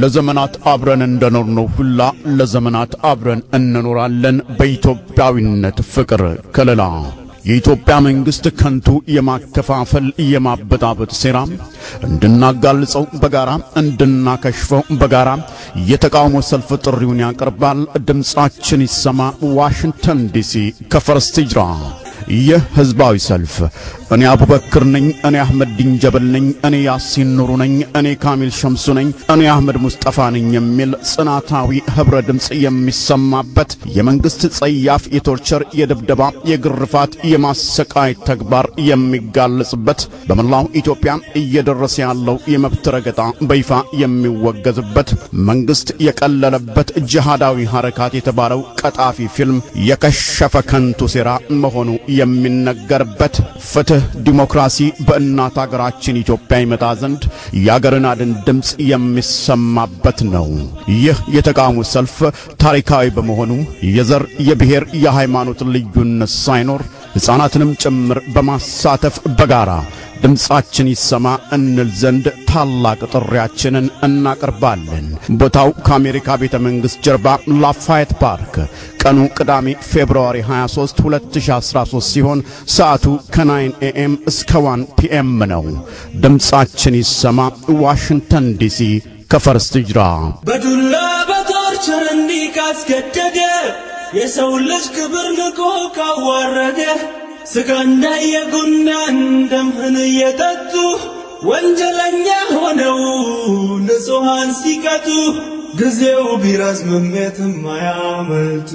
ለዘመናት አብረን እንደኖርነው ሁላ ለዘመናት አብረን እንኖራለን በኢትዮጵያዊነት ፍቅር ከለላ የኢትዮጵያ መንግስት ከንቱ የማከፋፈል የማበጣበጥ ሴራ እንድናጋልጸው በጋራ እንድናከሽፈው በጋራ የተቃውሞ ሰልፍ ጥሪውን ያቀርባል ድምጻችን ይሰማ ዋሽንግተን ዲሲ ከፈርስት ሂጅራ የህዝባዊ ሰልፍ እኔ አቡበክር ነኝ እኔ አህመድ ዲንጀበል ነኝ እኔ ያሲን ኑሩ ነኝ እኔ ካሚል ሸምሱ ነኝ እኔ አህመድ ሙስጠፋ ነኝ የሚል ጽናታዊ ህብረ ድምጽ የሚሰማበት የመንግስት ጸያፍ የቶርቸር የድብደባ የግርፋት የማሰቃየት ተግባር የሚጋለጽበት በመላው ኢትዮጵያ እየደረሰ ያለው የመብት ረገጣ በይፋ የሚወገዝበት መንግስት የቀለለበት ጂሃዳዊ ሐረካት የተባለው ቀጣፊ ፊልም የከሸፈ ከንቱ ሴራ መሆኑ የሚነገርበት ፍትህ ዲሞክራሲ በእናት ሀገራችን ኢትዮጵያ ይመጣ ዘንድ ያገርን አድን ድምጽ የሚሰማበት ነው ይህ የተቃውሞ ሰልፍ ታሪካዊ በመሆኑ የዘር የብሔር የሃይማኖት ልዩነት ሳይኖር ህፃናትንም ጭምር በማሳተፍ በጋራ ድምጻችን ይሰማ እንል ዘንድ ታላቅ ጥሪያችንን እናቀርባለን ቦታው ከአሜሪካ ቤተ መንግስት ጀርባ ላፋየት ፓርክ ቀኑ ቅዳሜ ፌብሩዋሪ 23 2013 ሲሆን ሰዓቱ ከ9 AM እስከ 1 PM ነው ድምጻችን ይሰማ ዋሽንግተን ዲሲ ከፈርስት ሂጅራ በዱላ በቶርቸር እንዲካስገደደ የሰው ልጅ ክብር ንቆ ካዋረደ ስጋና የጉናን ደምህን የጠጡ ወንጀለኛ ሆነው ንጹሃን ሲቀጡ ጊዜው ቢረዝምም የትም አያመልጡ